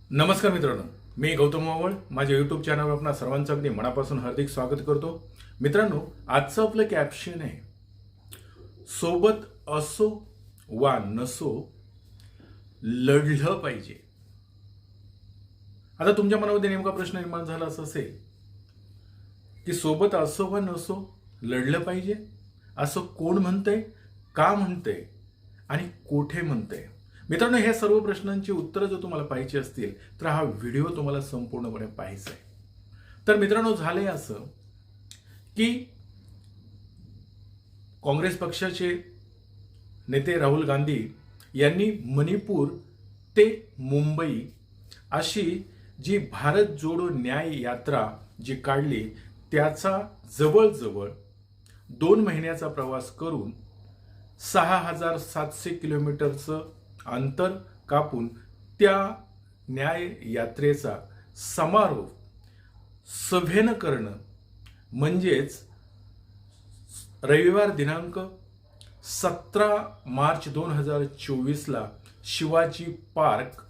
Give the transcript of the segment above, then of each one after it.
नमस्कार मित्रांनो, मी गौतम मावळ माझ्या यूट्यूब चॅनलवर आपणा सर्वांचं अगदी मनापासून हार्दिक स्वागत करतो. मित्रांनो, आजचं आपलं कॅप्शन आहे, सोबत असो वा नसो लढलं पाहिजे. आता तुमच्या मनामध्ये नेमका प्रश्न निर्माण झाला असं असेल की सोबत असो वा नसो लढलं पाहिजे, असं कोण म्हणतंय, का म्हणतंय आणि कोठे म्हणतंय. मित्रांनो, ह्या सर्व प्रश्नांची उत्तरं जर तुम्हाला पाहिजे असतील तर हा व्हिडिओ तुम्हाला संपूर्णपणे पाहायचा आहे. तर मित्रांनो, झालंय असं की काँग्रेस पक्षाचे नेते राहुल गांधी यांनी मणिपूर ते मुंबई अशी जी भारत जोडो न्याय यात्रा जी काढली, त्याचा जवळजवळ 2 महिन्याचा प्रवास करून 6,700 किलोमीटरचं अंतर कापून त्या न्याय यात्रेचा समारोप सभेनं करणं म्हणजेच रविवार दिनांक 17 मार्च 2024ला शिवाजी पार्क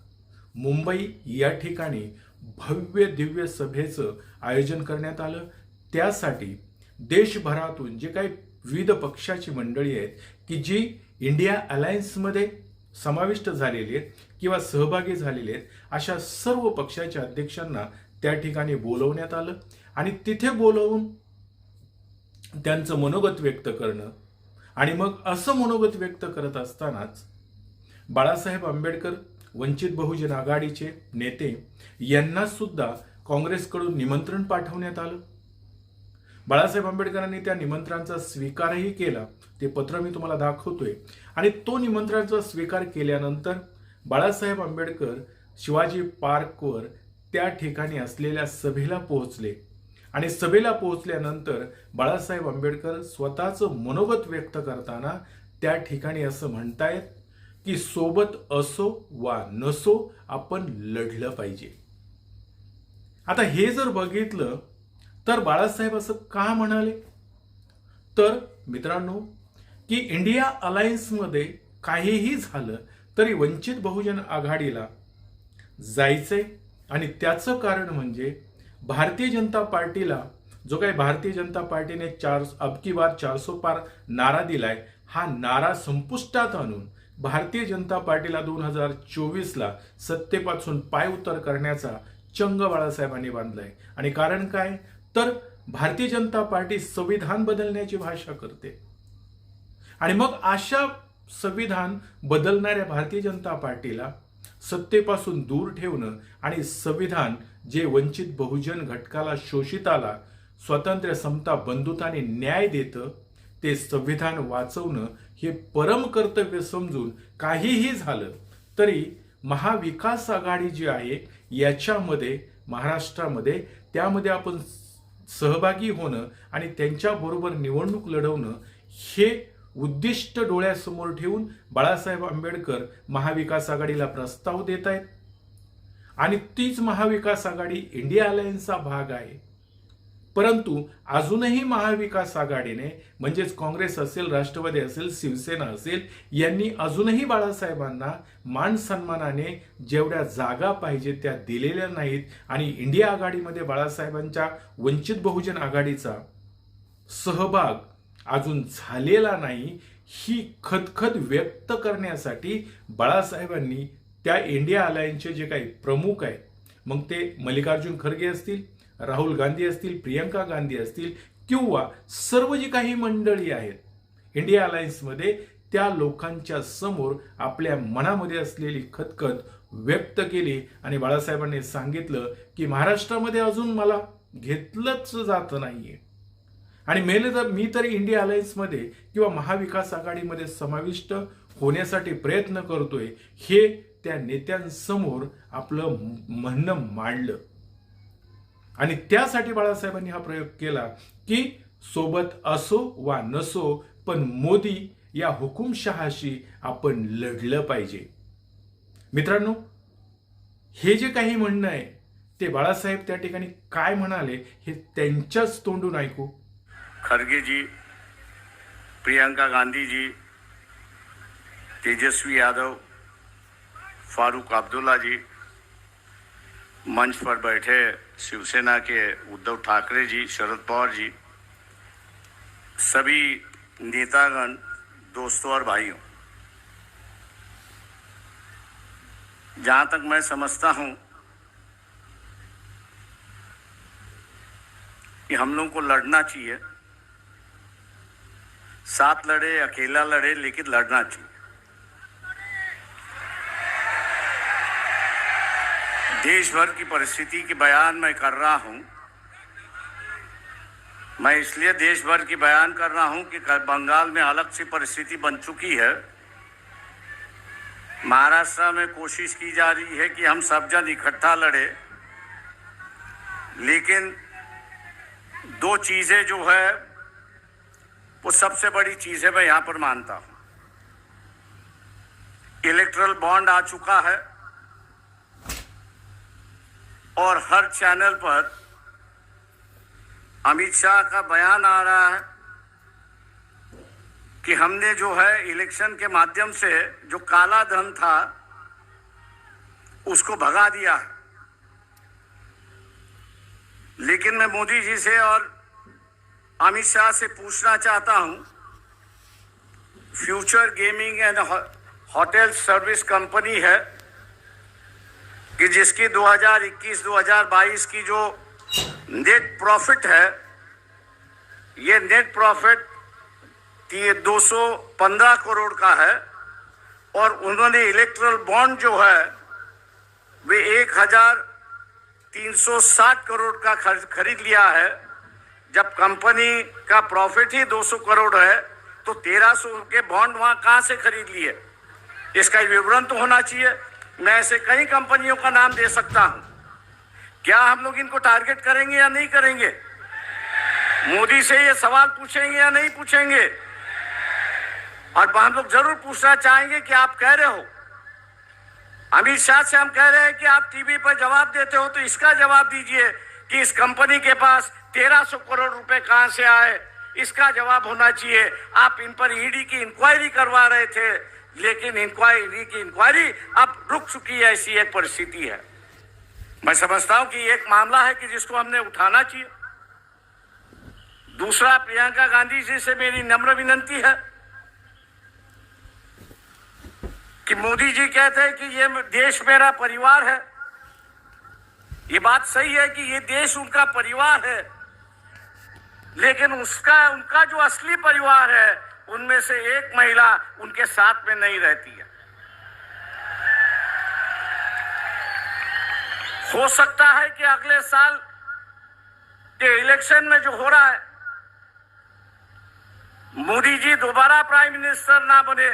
मुंबई या ठिकाणी भव्य दिव्य सभेचं आयोजन करण्यात आलं. त्यासाठी देशभरातून जे काही विविध पक्षाची मंडळी आहेत की जी इंडिया अलायन्समध्ये समाविष्ट झालेली आहेत किंवा सहभागी झालेले आहेत, अशा सर्व पक्षाच्या अध्यक्षांना त्या ठिकाणी बोलवण्यात आलं आणि तिथे बोलवून त्यांचं मनोगत व्यक्त करणं. आणि मग असं मनोगत व्यक्त करत असतानाच बाळासाहेब आंबेडकर वंचित बहुजन आघाडीचे नेते यांना सुद्धा काँग्रेसकडून निमंत्रण पाठवण्यात आलं. बाळासाहेब आंबेडकरांनी त्या निमंत्रणाचा स्वीकारही केला. ते पत्र मी तुम्हाला दाखवतोय. आणि तो निमंत्रणाचा स्वीकार केल्यानंतर बाळासाहेब आंबेडकर शिवाजी पार्कवर त्या ठिकाणी असलेल्या सभेला पोहोचले. आणि सभेला पोहोचल्यानंतर बाळासाहेब आंबेडकर स्वतःचं मनोगत व्यक्त करताना त्या ठिकाणी असं म्हणतायत की सोबत असो वा नसो आपण लढलं पाहिजे. आता हे जर बघितलं तर बाळासाहेब असं का म्हणाले, तर मित्रांनो, की इंडिया अलायन्समध्ये काहीही झालं तरी वंचित बहुजन आघाडीला जायचंय. आणि त्याचं कारण म्हणजे भारतीय जनता पार्टीला जो काही भारतीय जनता पार्टीने अब की बार 400 पार नारा दिलाय, हा नारा संपुष्टात आणून भारतीय जनता पार्टीला 2024ला सत्तेपासून पायउतार करण्याचा चंग बाळासाहेबांनी बांधलाय. आणि कारण काय, तर भारतीय जनता पार्टी संविधान बदलण्याची भाषा करते. आणि मग अशा संविधान बदलणाऱ्या भारतीय जनता पार्टीला सत्तेपासून दूर ठेवणं आणि संविधान जे वंचित बहुजन घटकाला, शोषिताला स्वातंत्र्य, समता, बंधुता आणि न्याय देतं, ते संविधान वाचवणं हे परम कर्तव्य समजून काहीही झालं तरी महाविकास आघाडी जी आहे याच्यामध्ये महाराष्ट्रामध्ये त्यामध्ये आपण सहभागी होणं आणि त्यांच्याबरोबर निवडणूक लढवणं हे उद्दिष्ट डोळ्यासमोर ठेवून बाळासाहेब आंबेडकर महाविकास आघाडीला प्रस्ताव देत आहेत. आणि तीच महाविकास आघाडी इंडिया अलायन्सचा भाग आहे. परंतु अजूनही महाविकास आघाडीने म्हणजेच काँग्रेस असेल, राष्ट्रवादी असेल, शिवसेना असेल, यांनी अजूनही बाळासाहेबांना मान सन्मानाने जेवढ्या जागा पाहिजे त्या दिलेल्या नाहीत. आणि इंडिया आघाडीमध्ये बाळासाहेबांच्या वंचित बहुजन आघाडीचा सहभाग अजून झालेला नाही. ही खदखद व्यक्त करण्यासाठी बाळासाहेबांनी त्या इंडिया अलायन्सचे जे काही प्रमुख आहेत, मग ते मल्लिकार्जुन खरगे असतील, राहुल गांधी असतील, प्रियंका गांधी असतील किंवा सर्व जी काही मंडळी आहेत इंडिया अलायन्समध्ये, त्या लोकांच्या समोर आपल्या मनामध्ये असलेली खदखद व्यक्त केली. आणि बाळासाहेबांनी सांगितलं की महाराष्ट्रामध्ये अजून मला घेतलंच जात नाहीये आणि मी तर इंडिया अलायन्समध्ये किंवा महाविकास आघाडीमध्ये समाविष्ट होण्यासाठी प्रयत्न करतोय, हे त्या नेत्यांसमोर आपलं म्हणणं मांडलं. आणि त्यासाठी बाळासाहेबांनी हा प्रयोग केला की सोबत असो वा नसो पण मोदी या हुकुमशहाशी आपण लढलं पाहिजे. मित्रांनो, हे जे काही म्हणणं आहे ते बाळासाहेब त्या ठिकाणी काय म्हणाले हे त्यांच्याच तोंडून ऐकू. खरगे जी, प्रियंका गांधी जी, तेजस्वी यादव, फारूक अब्दुल्ला जी, मंच पर बैठे शिवसेना के उद्धव ठाकरे जी, शरद पवार जी, सभी नेतागण, दोस्तों और भाइयों, जहां तक मैं समझता हूं कि हम लोगों को लड़ना चाहिए, साथ लड़े, अकेला लड़े, लेकिन लड़ना चाहिए। देश भर की परिस्थिति की बयान मैं कर रहा हूं। मैं इसलिए देश भर की बयान कर रहा हूं कि बंगाल में अलग सी परिस्थिति बन चुकी है। महाराष्ट्र में कोशिश की जा रही है कि हम सब जन इकट्ठा लड़े, लेकिन दो चीजें जो है वो सबसे बड़ी चीज है, मैं यहां पर मानता हूं। इलेक्टरल बॉन्ड आ चुका है और हर चैनल पर अमित शाह का बयान आ रहा है कि हमने जो है इलेक्शन के माध्यम से जो काला धन था उसको भगा दिया है। लेकिन मैं मोदी जी से और अमित शाह से पूछना चाहता हूं, future gaming and hotel service company है कि जिसकी 2021-2022 की जो नेट प्रॉफिट है, ये नेट प्रॉफिट 215 करोड़ का है और उन्होंने इलेक्ट्रल बॉन्ड जो है वे 1360 करोड़ का खरीद लिया है। जब कंपनी का प्रॉफिट ही 200 करोड़ है तो 1300 के बॉन्ड वहां कहां से खरीद लिए? इसका विवरण तो होना चाहिए। मैं ऐसे कई कंपनियों का नाम दे सकता हूं। क्या हम लोग इनको टारगेट करेंगे या नहीं करेंगे? मोदी से ये सवाल पूछेंगे या नहीं पूछेंगे? और हम लोग जरूर पूछना चाहेंगे कि आप कह रहे हो, अमित शाह से हम कह रहे हैं कि आप टीवी पर जवाब देते हो तो इसका जवाब दीजिए कि इस कंपनी के पास 1300 करोड़ रुपए कहां से आए, इसका जवाब होना चाहिए। आप इन पर ईडी की इंक्वायरी करवा रहे थे, लेकिन इंक्वायरी अब रुक चुकी है। ऐसी एक परिस्थिति है। मैं समझता हूं कि एक मामला है कि जिसको हमने उठाना चाहिए। दूसरा, प्रियंका गांधी जी से मेरी नम्र विनती है कि मोदी जी कहते हैं कि ये देश मेरा परिवार है। ये बात सही है कि ये देश उनका परिवार है, लेकिन उनका जो असली परिवार है उनमें से एक महिला उनके साथ में नहीं रहती है। हो सकता है कि अगले साल के इलेक्शन में जो हो रहा है, मोदी जी दोबारा प्राइम मिनिस्टर ना बने।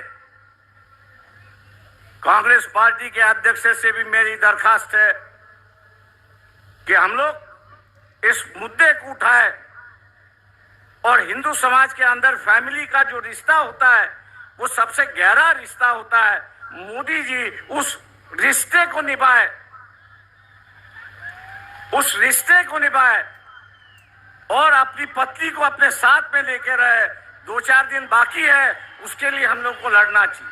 कांग्रेस पार्टी के अध्यक्ष से भी मेरी दरखास्त है कि हम लोग इस मुद्दे को उठाए और हिंदू समाज के अंदर फैमिली का जो रिश्ता होता है वो सबसे गहरा रिश्ता होता है। मोदी जी उस रिश्ते को निभाए, उस रिश्ते को निभाए और अपनी पत्नी को अपने साथ में लेकर रहे। 2-4 दिन बाकी है, उसके लिए हम लोग को लड़ना चाहिए।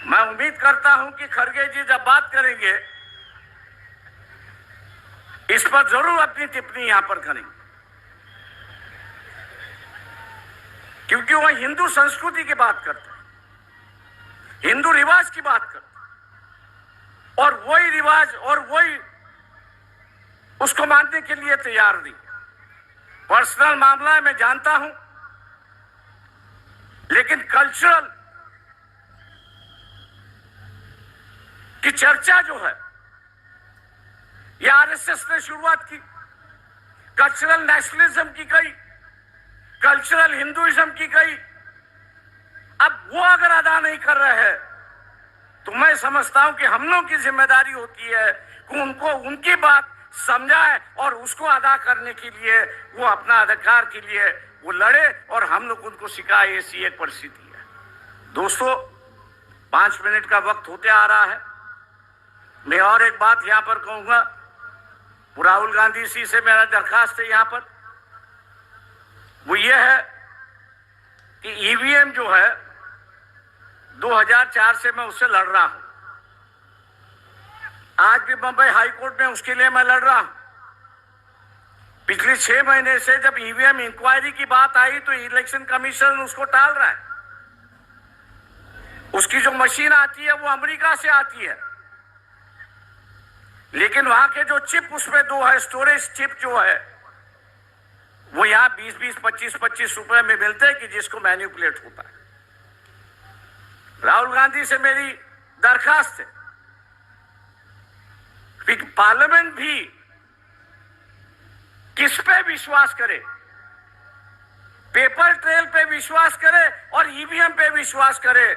मैं उम्मीद करता हूं कि खड़गे जी जब बात करेंगे इस पर जरूर अपनी टिप्पणी यहां पर करेंगे, क्योंकि वह हिंदू संस्कृति की बात करते हैं, हिंदू रिवाज की बात करते हैं और वही रिवाज और वही उसको मानने के लिए तैयार नहीं। पर्सनल मामला है, मैं जानता हूं, लेकिन कल्चरल की चर्चा जो है ये आरएसएस ने शुरुआत की, कल्चरल नेशनलिज्म की गई, कल्चरल हिंदुइज्म की गई। अब वो अगर अदा नहीं कर रहे हैं तो मैं समझता हूं कि हम लोग की जिम्मेदारी होती है कि उनको उनकी बात समझाए और उसको अदा करने के लिए वो अपना अधिकार के लिए वो लड़े और हम लोग उनको सिखाए। ऐसी एक परिस्थिति है। दोस्तों, 5 मिनट का वक्त होते आ रहा है। मैं और एक बात यहां पर कहूंगा, राहुल गांधी जी से मेरा दरखास्त है यहां पर, वो ये है कि ईवीएम जो है 2004 से मैं उससे लड़ रहा हूं। आज भी बंबई हाई कोर्ट में उसके लिए मैं लड़ रहा हूं। पिछले 6 महीने से जब ईवीएम इंक्वायरी की बात आई तो इलेक्शन कमीशन उसको टाल रहा है। उसकी जो मशीन आती है वो अमेरिका से आती है, लेकिन वहां के जो चिप उसमें 2 है, स्टोरेज चिप जो है वो यहां 20-20, 25-25 रुपए में मिलते हैं कि जिसको मैनिपुलेट होता है। राहुल गांधी से मेरी दरखास्त है कि पार्लियामेंट भी किस पे विश्वास करे, पेपर ट्रेल पे विश्वास करे और ईवीएम पे विश्वास करे।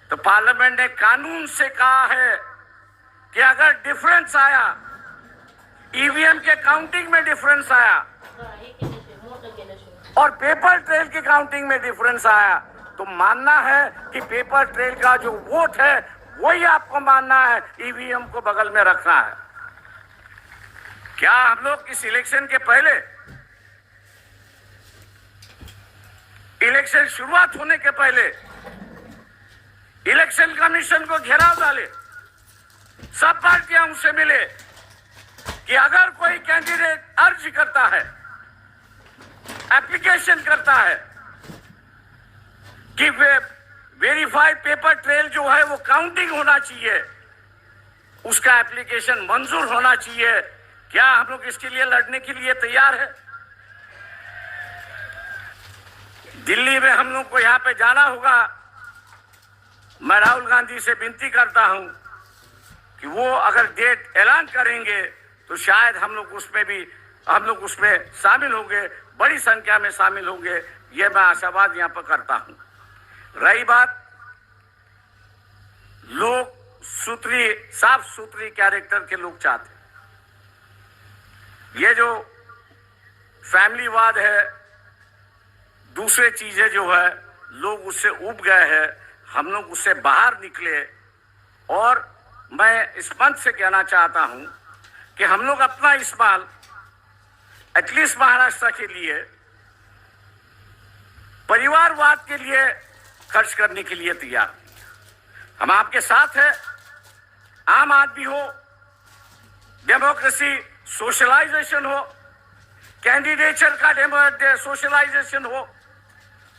तो पार्लियामेंट ने कानून से कहा है कि अगर डिफरेंस आया, ईवीएम के काउंटिंग में डिफरेंस आया और पेपर ट्रेल की काउंटिंग में डिफरेंस आया, तो मानना है कि पेपर ट्रेल का जो वोट है वही आपको मानना है, ईवीएम को बगल में रखना है। क्या हम लोग इस इलेक्शन के पहले, इलेक्शन शुरुआत होने के पहले इलेक्शन कमीशन को घेराव डाले, सब पार्टियां उनसे मिले कि अगर कोई कैंडिडेट अर्ज करता है, एप्लीकेशन करता है कि वेरीफाइड पेपर ट्रेल जो है वो काउंटिंग होना चाहिए, उसका एप्लीकेशन मंजूर होना चाहिए। क्या हम लोग इसके लिए लड़ने के लिए तैयार है? दिल्ली में हम लोग को यहां पे जाना होगा। मैं राहुल गांधी से विनती करता हूं कि वो अगर डेट ऐलान करेंगे तो शायद हम लोग उसमें शामिल होंगे, बड़ी संख्या में शामिल होंगे, ये मैं आशावाद यहां पर करता हूं। रही बात लोग साफ सुथरी कैरेक्टर के लोग चाहते हैं। ये जो फैमिलीवाद है, दूसरे चीजें जो है, लोग उससे उब गए हैं। हम लोग उससे बाहर निकले और मैं इस मंच से कहना चाहता हूं कि हम लोग अपना इस बार एटलीस्ट महाराष्ट्र के लिए परिवारवाद के लिए खर्च करने के लिए तैयार। हम आपके साथ हैं। आम आदमी हो, डेमोक्रेसी सोशलाइजेशन हो, कैंडिडेचर का सोशलाइजेशन हो,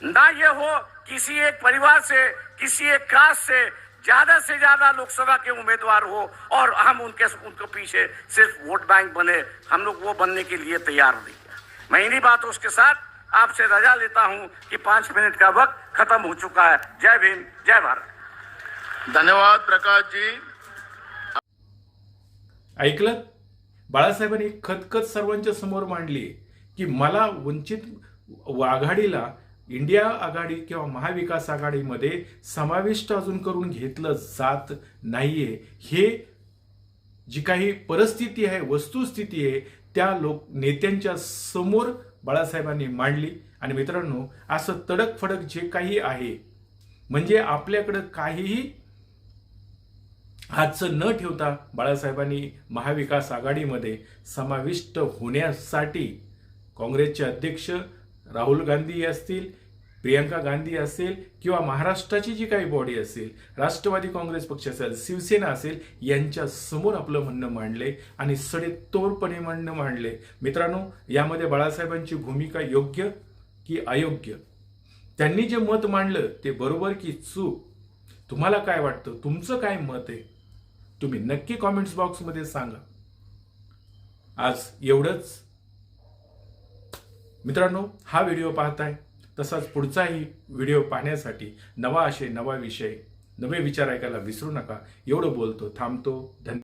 ना ये हो किसी एक परिवार से, किसी एक कास्ट से ज्यादा लोकसभा के उम्मीदवार हो और हम उनको पीछे सिर्फ वोट बैंक बने। हम लोग वो बनने के लिए तैयार नहीं है। मैं इन्हीं बातों के साथ आपसे रजा लेता हूं कि 5 मिनट का वक्त खत्म हो चुका है। जय भीम, जय भारत। धन्यवाद प्रकाश जी। ऐकलं, बाळासाहेबांनी खतखत सर्वांच्या समोर मांडली की मला वंचित आघाडीला इंडिया आघाडी किंवा महाविकास आघाडीमध्ये समाविष्ट अजून करून घेतलं जात नाहीये। हे जी काही परिस्थिती आहे, वस्तुस्थिती आहे, त्या नेत्यांच्या समोर बाळासाहेबांनी मांडली। आणि मित्रांनो, असं तडक-फडक जे काही आहे, म्हणजे आपल्याकडे काहीही हातचं न ठेवता बाळासाहेबांनी महाविकास आघाडीमध्ये समाविष्ट होण्यासाठी काँग्रेसचे अध्यक्ष राहुल गांधी असतील, प्रियंका गांधी असेल किंवा महाराष्ट्राची जी काही बॉडी असेल, राष्ट्रवादी काँग्रेस पक्ष असेल, शिवसेना असेल, यांच्या समोर आपलं म्हणणं मांडले आणि सडेतोडपणे म्हणणं मांडले। मित्रांनो, यामध्ये बाळासाहेबांची भूमिका योग्य की अयोग्य, त्यांनी जे मत मांडलं ते बरोबर की चूक, तुम्हाला काय वाटतं, तुमचं काय मत आहे, तुम्ही नक्की कमेंट्स बॉक्समध्ये सांगा। आज एवढंच मित्रांनो। हा व्हिडिओ पाहताय, तसाच पुढचाही व्हिडिओ पाहण्यासाठी नवा आशय, नवा विषय, नवे विचार ऐकायला विसरू नका। एवढं बोलतो, थांबतो। धन्यवाद।